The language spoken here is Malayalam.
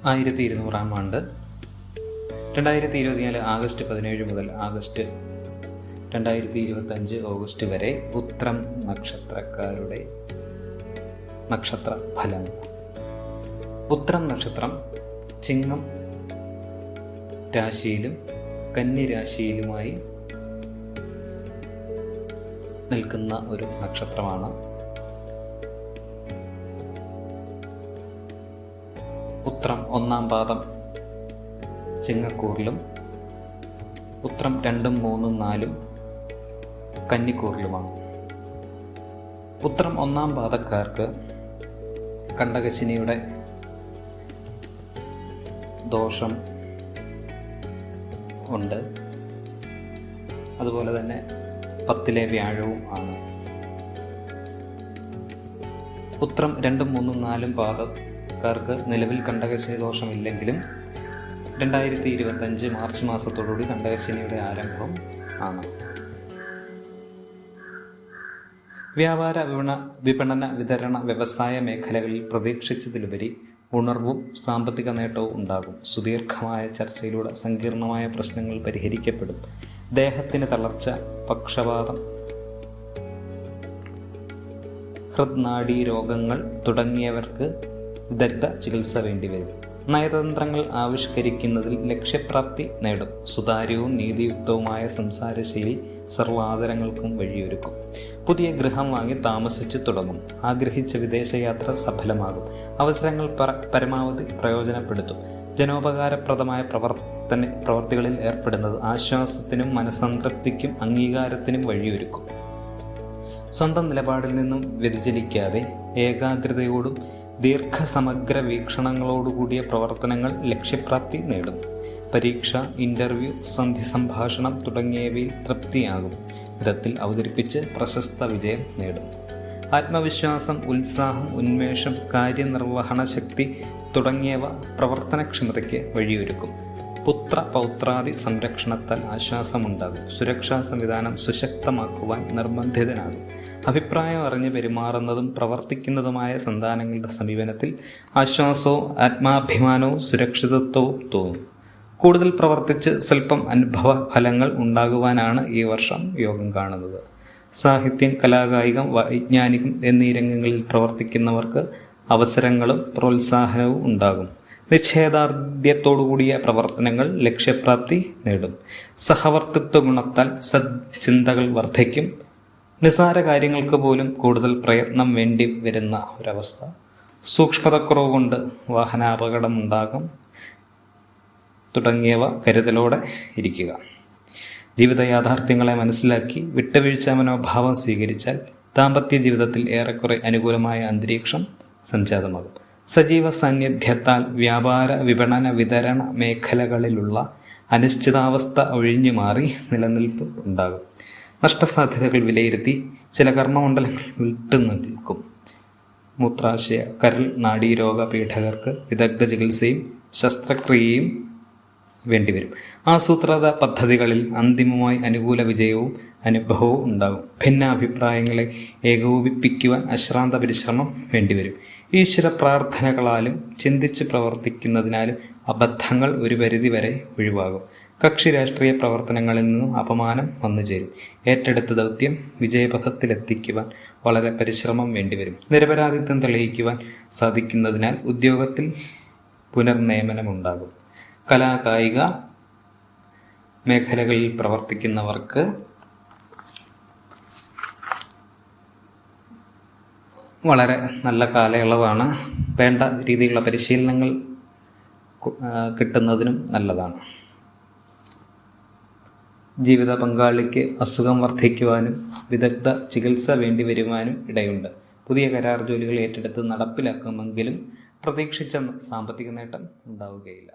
1200 ആണ്ട് 2024 ആഗസ്റ്റ് 17 മുതൽ ആഗസ്റ്റ് 2025 ഓഗസ്റ്റ് വരെ ഉത്രം നക്ഷത്രക്കാരുടെ നക്ഷത്ര ഫലം. ഉത്രം നക്ഷത്രം ചിങ്ങം രാശിയിലും കന്നി രാശിയിലുമായി നിൽക്കുന്ന ഒരു നക്ഷത്രമാണ്. ഉത്രം 1-ാം പാദം ചിങ്ങക്കൂറിലും ഉത്രം 2, 3, 4 കന്നിക്കൂറിലുമാണ്. ഉത്രം 1-ാം പാദക്കാർക്ക് കണ്ടകശനിയുടെ ദോഷം ഉണ്ട്. അതുപോലെ തന്നെ 10-ലെ വ്യാഴവും ആണ്. ഉത്രം 2, 3, 4 പാദക്കാർക്ക് നിലവിൽ കണ്ടകശനി ദോഷമില്ലെങ്കിലും 2025 മാർച്ച് മാസത്തോടുകൂടി കണ്ടകശനിയുടെ ആരംഭം ആണ്. വ്യാപാര വിപണന വിതരണ വ്യവസായ മേഖലകളിൽ പ്രതീക്ഷിച്ചതിലുപരി ഉണർവും സാമ്പത്തിക നേട്ടവും ഉണ്ടാകും. സുദീർഘമായ ചർച്ചയിലൂടെ സങ്കീർണമായ പ്രശ്നങ്ങൾ പരിഹരിക്കപ്പെടും. ദേഹത്തിന് തളർച്ച, പക്ഷപാതം, ഹൃദ്നാഡീ രോഗങ്ങൾ തുടങ്ങിയവർക്ക് വിദഗ്ധ ചികിത്സ വേണ്ടിവരും. നയതന്ത്രങ്ങൾ ആവിഷ്കരിക്കുന്നതിൽ ലക്ഷ്യപ്രാപ്തി നേടും. സുതാര്യവും നീതിയുക്തവുമായ സംസാരശൈലി സർവാദരങ്ങൾക്കും വഴിയൊരുക്കും. പുതിയ ഗൃഹം വാങ്ങി താമസിച്ചു തുടങ്ങും. ആഗ്രഹിച്ച വിദേശയാത്ര സഫലമാകും. അവസരങ്ങൾ പരമാവധി പ്രയോജനപ്പെടുത്തും. ജനോപകാരപ്രദമായ പ്രവർത്തികളിൽ ഏർപ്പെടുന്നത് ആശ്വാസത്തിനും മനസ്സംതൃപ്തിക്കും അംഗീകാരത്തിനും വഴിയൊരുക്കും. സ്വന്തം നിലപാടിൽ നിന്നും വ്യതിചലിക്കാതെ ഏകാഗ്രതയോടും ദീർഘസമഗ്ര വീക്ഷണങ്ങളോടുകൂടിയ പ്രവർത്തനങ്ങൾ ലക്ഷ്യപ്രാപ്തി നേടും. പരീക്ഷ, ഇന്റർവ്യൂ, സന്ധി സംഭാഷണം തുടങ്ങിയവയിൽ തൃപ്തിയാകും വിധത്തിൽ അവതരിപ്പിച്ച് പ്രശസ്ത വിജയം നേടും. ആത്മവിശ്വാസം, ഉത്സാഹം, ഉന്മേഷം, കാര്യനിർവഹണ ശക്തി തുടങ്ങിയവ പ്രവർത്തനക്ഷമതയ്ക്ക് വഴിയൊരുക്കും. പുത്ര പൗത്രാദി സംരക്ഷണത്താൽ ആശ്വാസമുണ്ടാകും. സുരക്ഷാ സംവിധാനം സുശക്തമാക്കുവാൻ നിർബന്ധിതനാകും. അഭിപ്രായം അറിഞ്ഞ് പെരുമാറുന്നതും പ്രവർത്തിക്കുന്നതുമായ സന്താനങ്ങളുടെ സമീപനത്തിൽ ആശ്വാസവും ആത്മാഭിമാനവും സുരക്ഷിതത്വവും തോന്നും. കൂടുതൽ പ്രവർത്തിച്ച് സ്വല്പം അനുഭവ ഫലങ്ങൾ ഉണ്ടാകുവാനാണ് ഈ വർഷം യോഗം കാണുന്നത്. സാഹിത്യം, കലാകായികം, വൈജ്ഞാനികം എന്നീ രംഗങ്ങളിൽ പ്രവർത്തിക്കുന്നവർക്ക് അവസരങ്ങളും പ്രോത്സാഹനവും ഉണ്ടാകും. നിശ്ചയദാർഢ്യത്തോടുകൂടിയ പ്രവർത്തനങ്ങൾ ലക്ഷ്യപ്രാപ്തി നേടും. സഹവർത്തിത്വ ഗുണത്താൽ സദ്ചിന്തകൾ വർദ്ധിക്കും. നിസ്സാര കാര്യങ്ങൾക്ക് പോലും കൂടുതൽ പ്രയത്നം വേണ്ടി വരുന്ന ഒരവസ്ഥ. സൂക്ഷ്മതക്കുറവ് കൊണ്ട് വാഹനാപകടം ഉണ്ടാകും തുടങ്ങിയവ കരുതലോടെ ഇരിക്കുക. ജീവിത യാഥാർത്ഥ്യങ്ങളെ മനസ്സിലാക്കി വിട്ടുവീഴ്ച മനോഭാവം സ്വീകരിച്ചാൽ ദാമ്പത്യ ജീവിതത്തിൽ ഏറെക്കുറെ അനുകൂലമായ അന്തരീക്ഷം സംജാതമാകും. സജീവ സാന്നിധ്യത്താൽ വ്യാപാര വിപണന വിതരണ മേഖലകളിലുള്ള അനിശ്ചിതാവസ്ഥ ഒഴിഞ്ഞു മാറി നിലനിൽപ്പ് ഉണ്ടാകും. നഷ്ടസാധ്യതകൾ വിലയിരുത്തി ചില കർമ്മമണ്ഡലങ്ങൾ വിട്ടുനിൽക്കും. മൂത്രാശയ, കരൾ, നാഡീരോഗ പീഡകർക്ക് വിദഗ്ധ ചികിത്സയും ശസ്ത്രക്രിയയും വേണ്ടിവരും. ആസൂത്രിത പദ്ധതികളിൽ അന്തിമമായി അനുകൂല വിജയവും അനുഭവവും ഉണ്ടാകും. ഭിന്നാഭിപ്രായങ്ങളെ ഏകോപിപ്പിക്കുവാൻ അശ്രാന്ത പരിശ്രമം വേണ്ടിവരും. ഈശ്വര പ്രാർത്ഥനകളാലും ചിന്തിച്ച് പ്രവർത്തിക്കുന്നതിനാലും അബദ്ധങ്ങൾ ഒരു പരിധിവരെ ഒഴിവാകും. കക്ഷി രാഷ്ട്രീയ പ്രവർത്തനങ്ങളിൽ നിന്നും അപമാനം വന്നു ചേരും. ഏറ്റെടുത്ത ദൗത്യം വിജയപഥത്തിലെത്തിക്കുവാൻ വളരെ പരിശ്രമം വേണ്ടിവരും. നിരപരാധിത്വം തെളിയിക്കുവാൻ സാധിക്കുന്നതിനാൽ ഉദ്യോഗത്തിൽ പുനർനിയമനമുണ്ടാകും. കലാകായിക മേഖലകളിൽ പ്രവർത്തിക്കുന്നവർക്ക് വളരെ നല്ല കാലയളവാണ്. വേണ്ട രീതിയിലുള്ള പരിശീലനങ്ങൾ കിട്ടുന്നതിനും നല്ലതാണ്. ജീവിത പങ്കാളിക്ക് അസുഖം വർദ്ധിക്കുവാനും വിദഗ്ധ ചികിത്സ വേണ്ടി വരുവാനും ഇടയുണ്ട്. പുതിയ കരാർ ജോലികൾ ഏറ്റെടുത്ത് നടപ്പിലാക്കുമെങ്കിലും പ്രതീക്ഷിച്ച സാമ്പത്തിക നേട്ടം ഉണ്ടാവുകയില്ല.